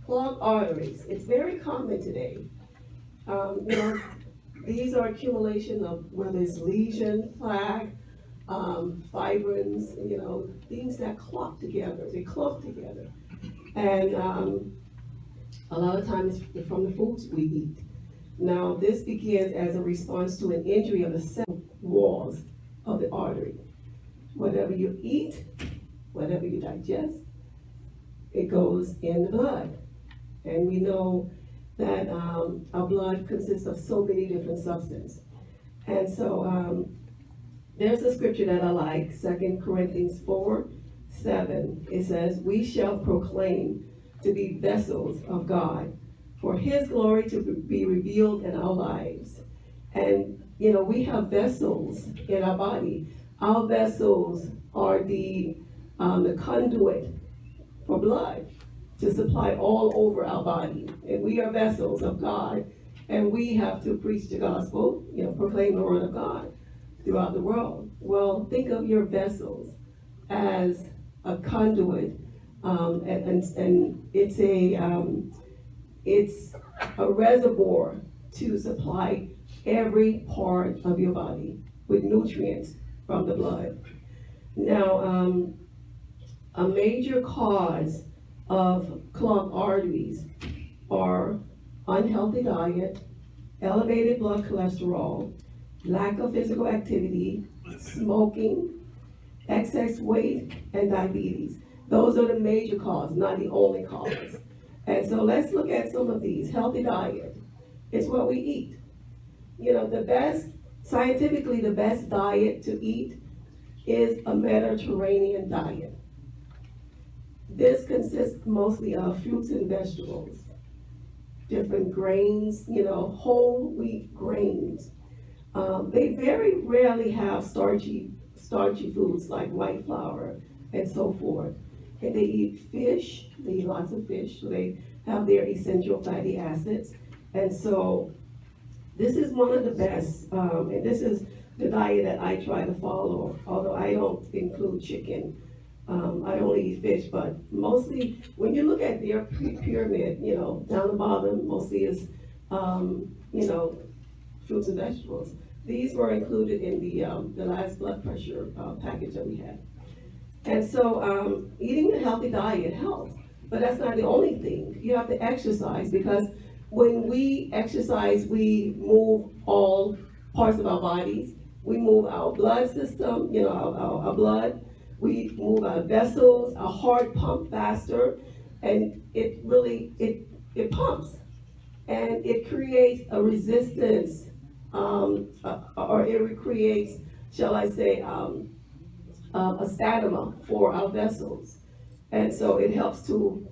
Clogged arteries. It's very common today. You know, these are accumulation of whether it's lesion, plaque, fibrins, you know, things that clog together. They clog together. And a lot of times from the foods we eat. Now, this begins as a response to an injury of the cell walls of the artery. Whatever you eat, whatever you digest, it goes in the blood. And we know that our blood consists of so many different substances. And so there's a scripture that I like, 2 Corinthians 4:7. It says, "We shall proclaim to be vessels of God, for his glory to be revealed in our lives." And, you know, we have vessels in our body. Our vessels are the conduit for blood to supply all over our body. And we are vessels of God, and we have to preach the gospel, you know, proclaim the word of God throughout the world. Well, think of your vessels as a conduit, and it's a reservoir to supply every part of your body with nutrients from the blood. Now, a major cause of clogged arteries are unhealthy diet, elevated blood cholesterol, lack of physical activity, smoking, excess weight, and diabetes. Those are the major causes, not the only cause. And so let's look at some of these. Healthy diet is what we eat. You know, scientifically, the best diet to eat is a Mediterranean diet. This consists mostly of fruits and vegetables, different grains, you know, whole wheat grains. They very rarely have starchy foods like white flour and so forth. And they eat fish, they eat lots of fish, so they have their essential fatty acids. And so this is one of the best, and this is the diet that I try to follow, although I don't include chicken. I only eat fish, but mostly when you look at their pyramid, you know, down the bottom mostly is, you know, fruits and vegetables. These were included in the last blood pressure package that we had. And so eating a healthy diet helps, but that's not the only thing. You have to exercise, because when we exercise, we move all parts of our bodies. We move our blood system, you know, our blood. We move our vessels, our heart pump faster, and it really, it pumps. And it creates a resistance, or it creates, shall I say, a stamina for our vessels. And so it helps to,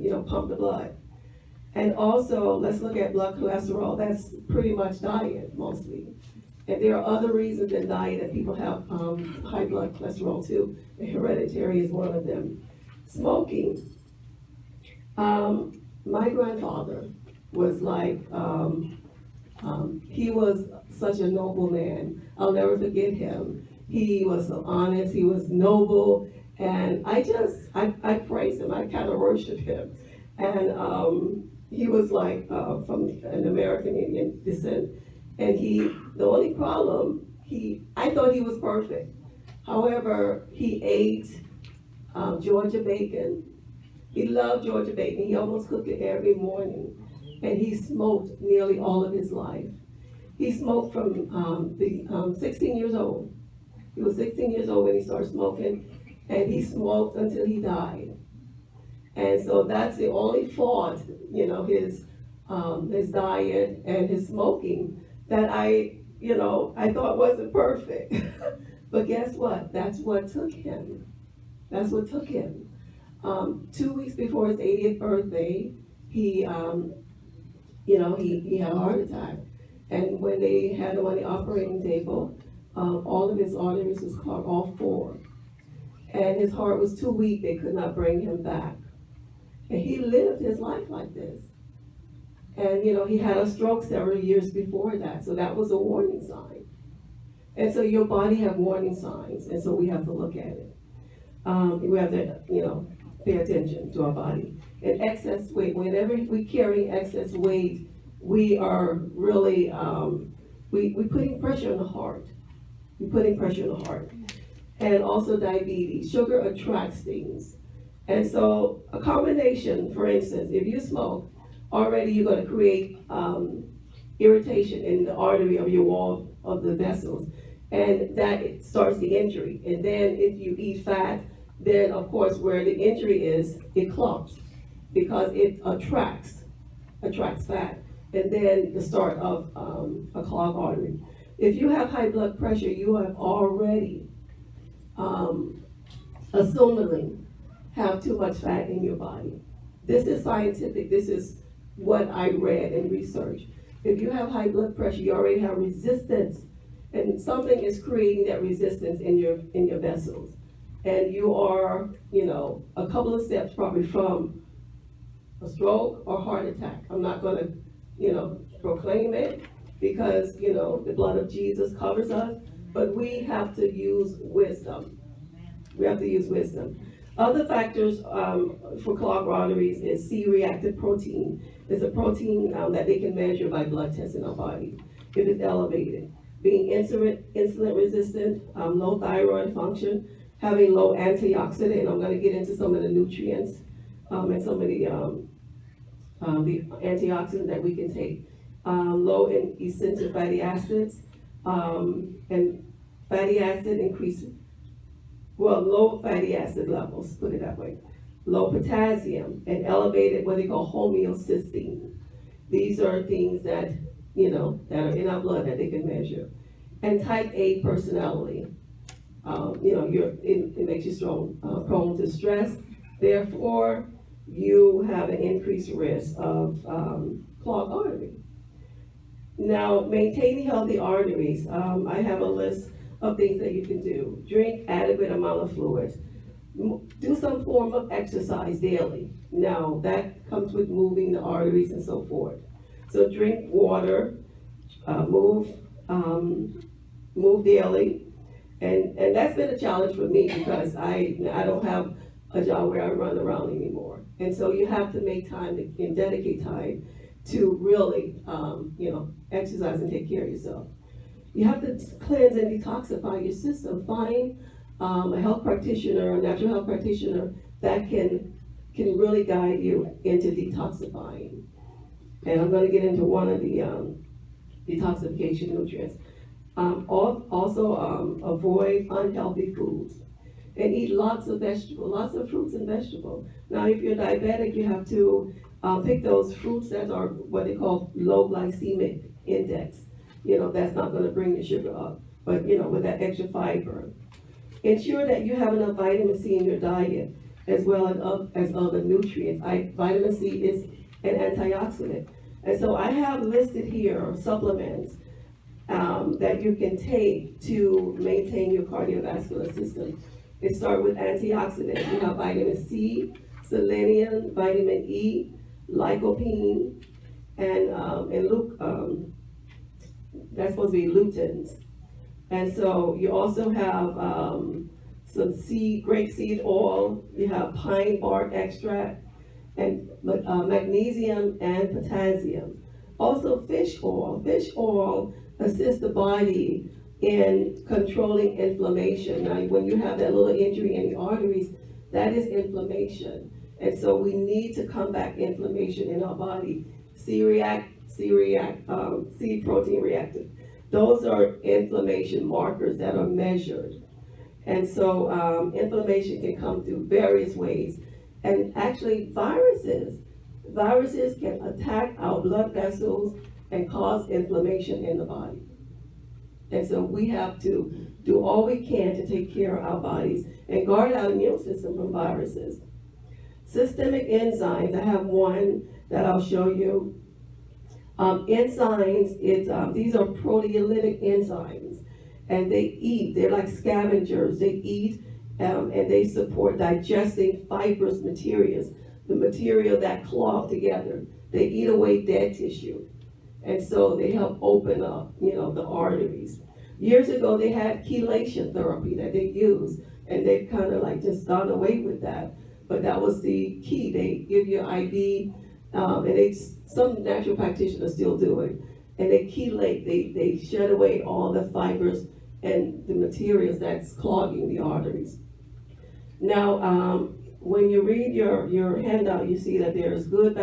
you know, pump the blood. And also, let's look at blood cholesterol. That's pretty much diet, mostly. And there are other reasons in diet that people have high blood cholesterol too. Hereditary is one of them. Smoking. My grandfather was like, he was such a noble man. I'll never forget him. He was so honest, he was noble, and I praise him, I kind of worship him. And he was like from an American Indian descent. And the only problem, I thought he was perfect. However, he ate Georgia bacon. He loved Georgia bacon. He almost cooked it every morning. And he smoked nearly all of his life. He smoked from 16 years old. He was 16 years old when he started smoking, and he smoked until he died. And so that's the only fault, you know, his diet and his smoking that I thought wasn't perfect. But guess what? That's what took him. That's what took him. 2 weeks before his 80th birthday, he had a heart attack. And when they had him on the operating table, all of his arteries was clogged, all four. And his heart was too weak, they could not bring him back. And he lived his life like this. And, you know, he had a stroke several years before that, so that was a warning sign. And so your body have warning signs, and so we have to look at it. We have to, you know, pay attention to our body. And excess weight, whenever we carry excess weight, we are really, we're putting pressure on the heart. We're putting pressure on the heart. And also diabetes. Sugar attracts things. And so a combination, for instance, if you smoke, already you're going to create irritation in the artery of your wall of the vessels. And that starts the injury. And then if you eat fat, then of course where the injury is, it clogs because it attracts fat. And then the start of a clogged artery. If you have high blood pressure, you have already assumedly have too much fat in your body. This is scientific. This is what I read and researched. If you have high blood pressure, you already have resistance, and something is creating that resistance in your vessels. And you are, a couple of steps probably from a stroke or heart attack. I'm not going to, proclaim it because, the blood of Jesus covers us, but we have to use wisdom. We have to use wisdom. Other factors for clogged arteries is C-reactive protein. It's a protein that they can measure by blood tests in our body if it's elevated. Being insulin resistant, low thyroid function, having low antioxidant, and I'm going to get into some of the nutrients and some of the antioxidants that we can take. Low in essential fatty acids, and fatty acid increases. Well, low fatty acid levels, put it that way. Low potassium and elevated what they call homeostasis. These are things that, that are in our blood that they can measure. And type A personality. It makes you strong, prone to stress. Therefore, you have an increased risk of clogged artery. Now, maintaining healthy arteries, I have a list of things that you can do. Drink adequate amount of fluids. Do some form of exercise daily. Now, that comes with moving the arteries and so forth. So drink water, move daily. And that's been a challenge for me because I don't have a job where I run around anymore. And so you have to make time and dedicate time to really, exercise and take care of yourself. You have to cleanse and detoxify your system. Find a health practitioner, a natural health practitioner that can really guide you into detoxifying. And I'm going to get into one of the detoxification nutrients. Also, avoid unhealthy foods and eat lots of vegetables, lots of fruits and vegetables. Now, if you're diabetic, you have to pick those fruits that are what they call low glycemic index. That's not going to bring your sugar up, but with that extra fiber. Ensure that you have enough vitamin C in your diet, as well as other nutrients. Vitamin C is an antioxidant. And so I have listed here supplements that you can take to maintain your cardiovascular system. It starts with antioxidants. You have vitamin C, selenium, vitamin E, lycopene, and that's supposed to be luteins. And so you also have some grapeseed oil, you have pine bark extract, and magnesium and potassium. Also fish oil. Fish oil assists the body in controlling inflammation. Now, when you have that little injury in the arteries, that is inflammation. And so we need to combat inflammation in our body. C protein reactive. Those are inflammation markers that are measured. And so inflammation can come through various ways. And actually viruses can attack our blood vessels and cause inflammation in the body. And so we have to do all we can to take care of our bodies and guard our immune system from viruses. Systemic enzymes, I have one that I'll show you. Enzymes, these are proteolytic enzymes, and they're like scavengers. They eat and they support digesting fibrous materials, the material that clog together. They eat away dead tissue. And so they help open up, the arteries. Years ago, they had chelation therapy that they used, and they've kind of like just done away with that. but that was the key. They give you an IV, some natural practitioners still do it, and they chelate, they shed away all the fibers and the materials that's clogging the arteries. Now, when you read your handout, you see that there's good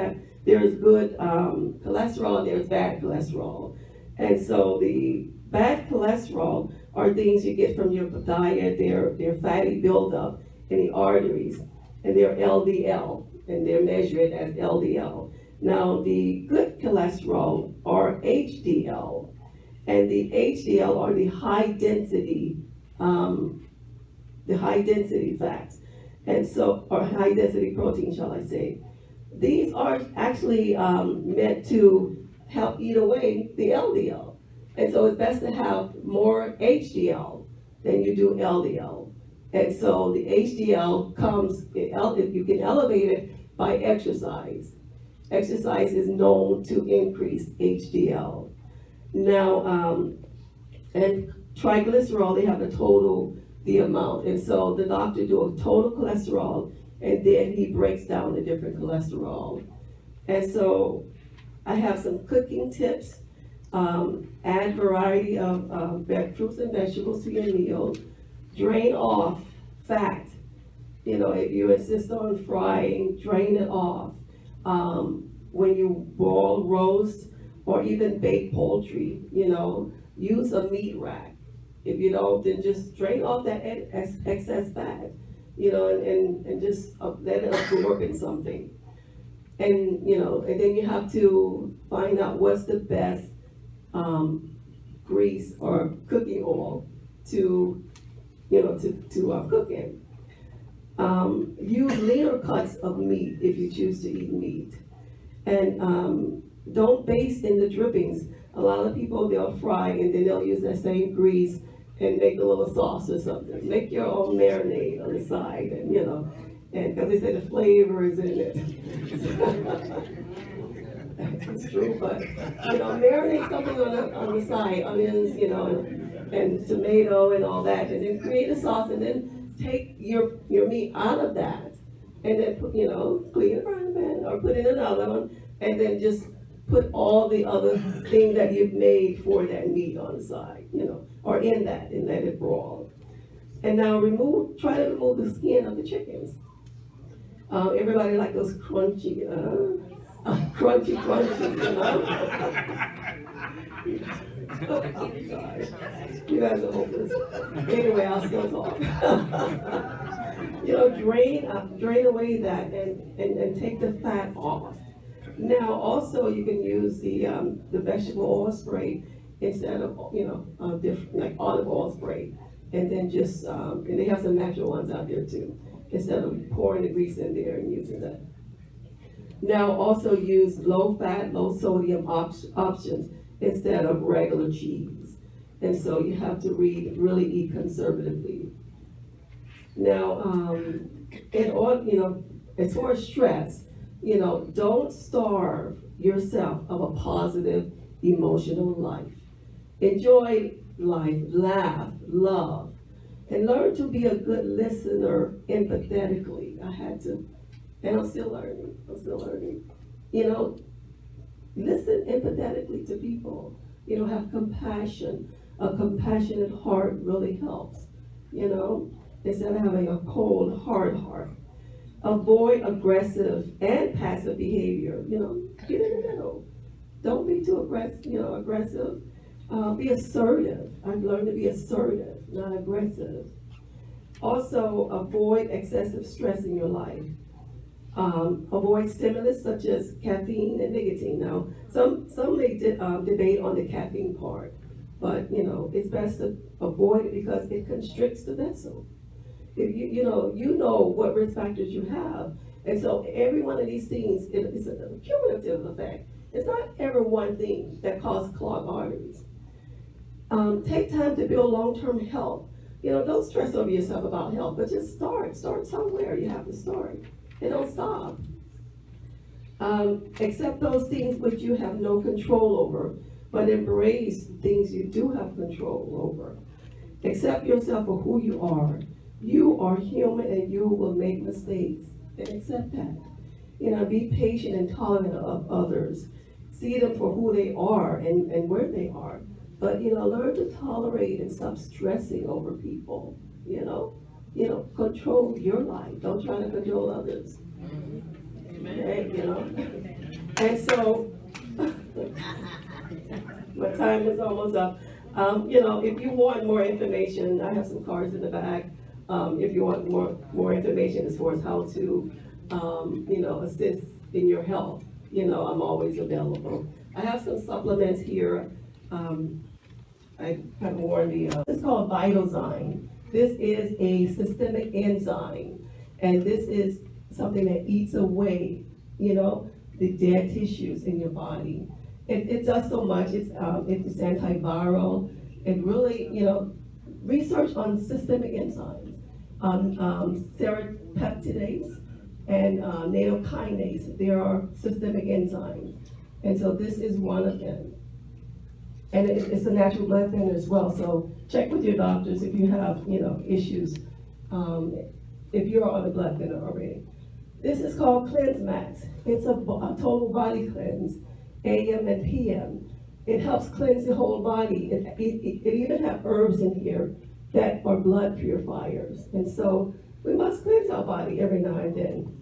cholesterol and there's bad cholesterol. And so the bad cholesterol are things you get from your diet. They're fatty buildup in the arteries, and they're LDL, and they're measured as LDL. Now, the good cholesterol are HDL, and the HDL are the high density fats, and so, or high density protein, shall I say. These are actually meant to help eat away the LDL. And so it's best to have more HDL than you do LDL. And so the HDL you can elevate it by exercise. Exercise is known to increase HDL. Now, and triglycerol, they have the amount. And so the doctor do a total cholesterol, and then he breaks down the different cholesterol. And so I have some cooking tips. Add variety of fruits and vegetables to your meal. Drain off fat. You know, if you insist on frying, drain it off. When you boil, roast, or even bake poultry, you know, use a meat rack. If you don't, then just drain off that excess fat, you know, and just let it absorb in something. And, you know, and then you have to find out what's the best grease or cooking oil to cook in. Use leaner cuts of meat if you choose to eat meat. And don't baste in the drippings. A lot of people, they'll fry and then they'll use that same grease and make a little sauce or something. Make your own marinade on the side, and you know, and because they say the flavor is in it. It's true, but you know, marinate something on the side, onions, you know, and tomato and all that, and then create a sauce, and then take your meat out of that, and then put, you know, clean it from the pan or put in another one, and then just put all the other things that you've made for that meat on the side, you know, or in that, and let it broil. And now try to remove the skin of the chickens. Everybody like those crunchy, you know. Sorry. You guys are hopeless. Anyway, I'll still talk. You know, drain away that and take the fat off. Now, also, you can use the vegetable oil spray instead of, you know, different, like olive oil spray. And then just, and they have some natural ones out there too, instead of pouring the grease in there and using that. Now, also use low fat, low sodium options instead of regular cheese. And so you have to really eat conservatively. Now, you know, as far as stress, you know, don't starve yourself of a positive emotional life. Enjoy life, laugh, love, and learn to be a good listener empathetically. I had to, and I'm still learning. You know, listen empathetically to people. You know, have compassion. A compassionate heart really helps, you know, instead of having a cold, hard heart. Avoid aggressive and passive behavior. You know, get in the middle. Don't be too aggressive. Be assertive. I've learned to be assertive, not aggressive. Also, avoid excessive stress in your life. Avoid stimulants such as caffeine and nicotine. Now, some may debate on the caffeine part, but you know, it's best to avoid it because it constricts the vessel. If you know what risk factors you have, and so every one of these things is a cumulative effect. It's not ever one thing that causes clogged arteries. Take time to build long-term health. You know, don't stress over yourself about health, but just start somewhere. You have to start, and don't stop. Accept those things which you have no control over, but embrace things you do have control over. Accept yourself for who you are. You are human and you will make mistakes. and accept that. Be patient and tolerant of others. See them for who they are and where they are. But, learn to tolerate and stop stressing over people, control your life. Don't try to control others. Okay, And so, my time is almost up. If you want more information, I have some cards in the back. If you want more information as far as how to, assist in your health, I'm always available. I have some supplements here. I kind of warned you. It's called Vitazyme. This is a systemic enzyme, and this is something that eats away, the dead tissues in your body. It does so much. It's antiviral. It really, research on systemic enzymes, serrapeptidase and nattokinase. There are systemic enzymes, and so this is one of them. And it's a natural blood thinner as well. So check with your doctors if you have, issues. If you're on a blood thinner already. This is called Cleanse Max. It's a total body cleanse, AM and PM. It helps cleanse the whole body. It even have herbs in here that are blood purifiers. And so we must cleanse our body every now and then.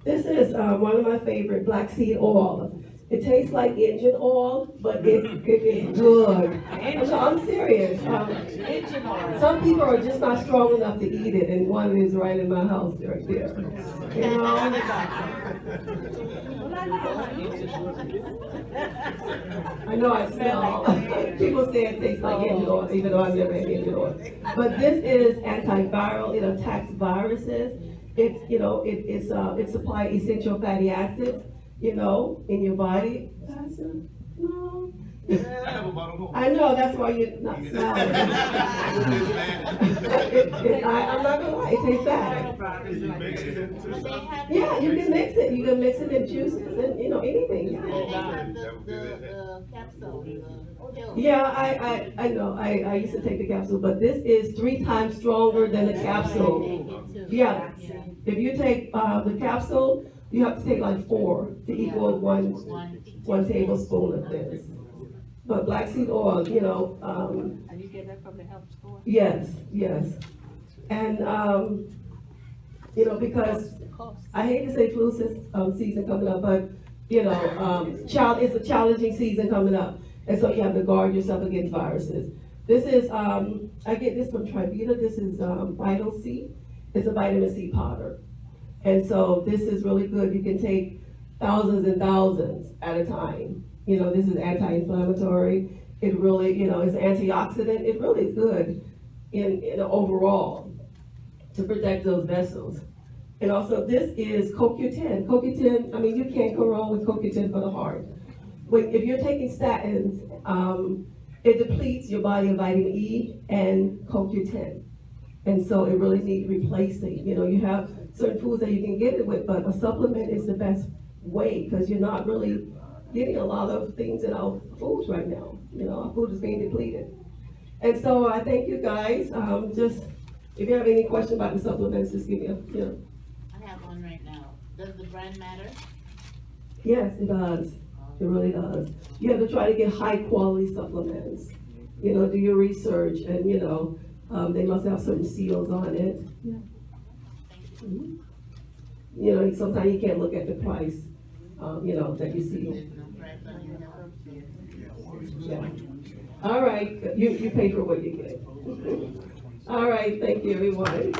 This is one of my favorite, black seed oil. It tastes like engine oil, but it is good. I'm serious. Some people are just not strong enough to eat it, and one is right in my house right there. I know I smell. People say it tastes like engine oil, even though I've never had engine oil. But this is antiviral. It attacks viruses. It supplies essential fatty acids, in your body. No. I know, that's why you're not smiling. I'm not gonna lie, it tastes bad. Yeah, you can mix it. You can mix it in juices and, anything. Yeah, I know. I used to take the capsule, but this is 3 times stronger than the capsule. Yeah. If you take the capsule, you have to take like 4 to equal one tablespoon of this. But black seed oil, And you get that from the health store? Yes. And, because I hate to say flu season coming up, but, it's a challenging season coming up. And so you have to guard yourself against viruses. This is, I get this from Trivita. This is Vital C. It's a vitamin C powder. And so this is really good. You can take thousands and thousands at a time. This is anti-inflammatory. It really, it's an antioxidant. It really is good in overall to protect those vessels. And also this is CoQ10. CoQ10, you can't go wrong with CoQ10 for the heart. If you're taking statins, it depletes your body of vitamin E and CoQ10. And so it really needs replacing. You have certain foods that you can get it with, but a supplement is the best way because you're not really getting a lot of things in our foods right now. Our food is being depleted. And so I thank you guys. Just if you have any question about the supplements, just give me a. I have one right now. Does the brand matter? Yes, it does. It really does. You have to try to get high quality supplements. Do your research, and they must have certain seals on it. Yeah. Mm-hmm. Sometimes you can't look at the price. That you see. Yeah. All right, you pay for what you get. All right, thank you, everyone.